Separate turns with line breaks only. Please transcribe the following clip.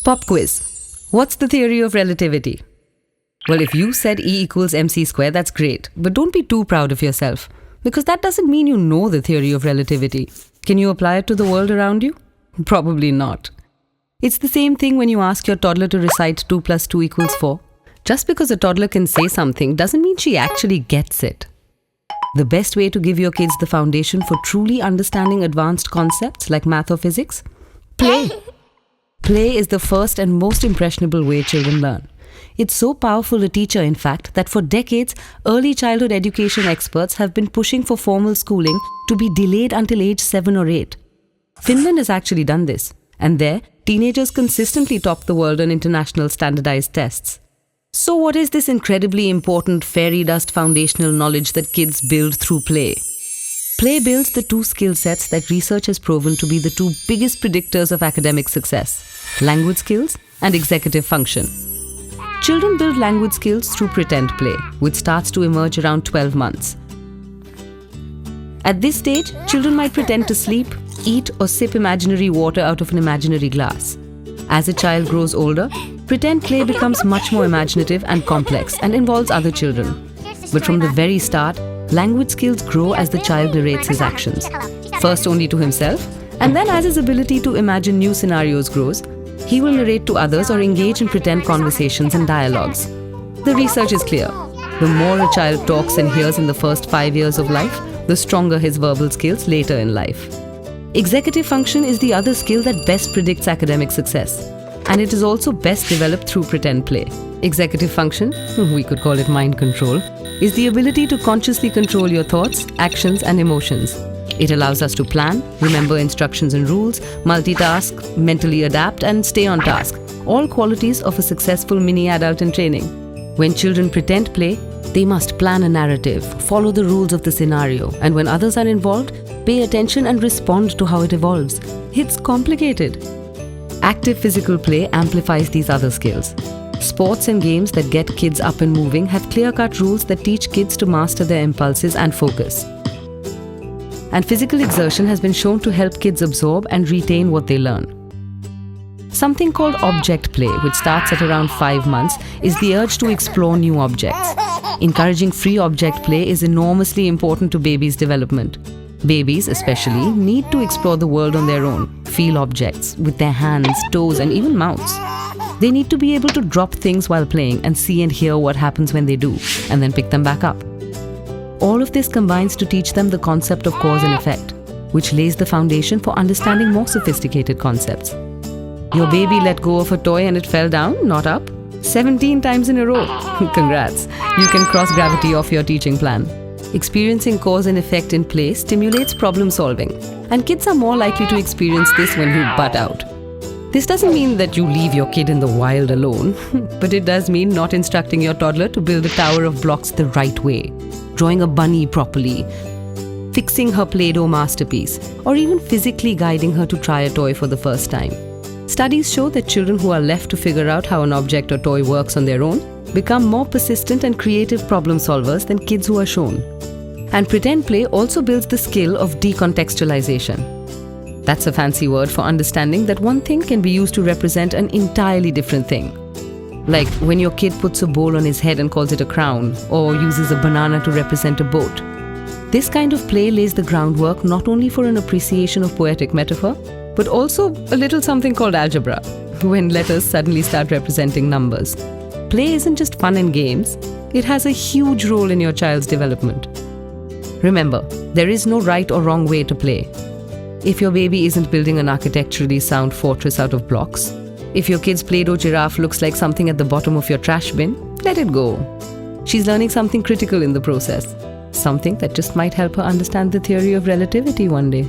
Pop quiz. What's the theory of relativity? Well, if you said E equals mc squared, that's great. But don't be too proud of yourself, because that doesn't mean you know the theory of relativity. Can you apply it to the world around you? Probably not. It's the same thing when you ask your toddler to recite 2 plus 2 equals 4. Just because a toddler can say something doesn't mean she actually gets it. The best way to give your kids the foundation for truly understanding advanced concepts like math or physics? Play. Play is the first and most impressionable way children learn. It's so powerful a teacher, in fact, that for decades, early childhood education experts have been pushing for formal schooling to be delayed until age 7 or 8. Finland has actually done this, and there, teenagers consistently top the world on international standardized tests. So what is this incredibly important fairy dust foundational knowledge that kids build through play? Play builds the 2 skill sets that research has proven to be the 2 biggest predictors of academic success: language skills and executive function. Children build language skills through pretend play, which starts to emerge around 12 months. At this stage, children might pretend to sleep, eat, or sip imaginary water out of an imaginary glass. As a child grows older, pretend play becomes much more imaginative and complex and involves other children. But from the very start, language skills grow as the child narrates his actions, first only to himself, and then as his ability to imagine new scenarios grows, he will narrate to others or engage in pretend conversations and dialogues. The research is clear. The more a child talks and hears in the first 5 years of life, the stronger his verbal skills later in life. Executive function is the other skill that best predicts academic success, and it is also best developed through pretend play. Executive function, we could call it mind control, is the ability to consciously control your thoughts, actions, and emotions. It allows us to plan, remember instructions and rules, multitask, mentally adapt, and stay on task, all qualities of a successful mini-adult in training. When children pretend play, they must plan a narrative, follow the rules of the scenario, and when others are involved, pay attention and respond to how it evolves. It's complicated. Active physical play amplifies these other skills. Sports and games that get kids up and moving have clear-cut rules that teach kids to master their impulses and focus. And physical exertion has been shown to help kids absorb and retain what they learn. Something called object play, which starts at around 5 months, is the urge to explore new objects. Encouraging free object play is enormously important to babies' development. Babies, especially, need to explore the world on their own, feel objects with their hands, toes, and even mouths. They need to be able to drop things while playing and see and hear what happens when they do, and then pick them back up. All of this combines to teach them the concept of cause and effect, which lays the foundation for understanding more sophisticated concepts. Your baby let go of a toy and it fell down, not up? 17 times in a row. Congrats. You can cross gravity off your teaching plan. Experiencing cause and effect in play stimulates problem solving, and kids are more likely to experience this when you butt out. This doesn't mean that you leave your kid in the wild alone, but it does mean not instructing your toddler to build a tower of blocks the right way, drawing a bunny properly, fixing her Play-Doh masterpiece, or even physically guiding her to try a toy for the first time. Studies show that children who are left to figure out how an object or toy works on their own become more persistent and creative problem solvers than kids who are shown. And pretend play also builds the skill of decontextualization. That's a fancy word for understanding that one thing can be used to represent an entirely different thing. Like when your kid puts a bowl on his head and calls it a crown, or uses a banana to represent a boat. This kind of play lays the groundwork not only for an appreciation of poetic metaphor, but also a little something called algebra, when letters suddenly start representing numbers. Play isn't just fun and games, it has a huge role in your child's development. Remember, there is no right or wrong way to play. If your baby isn't building an architecturally sound fortress out of blocks, if your kid's Play-Doh giraffe looks like something at the bottom of your trash bin, let it go. She's learning something critical in the process, something that just might help her understand the theory of relativity one day.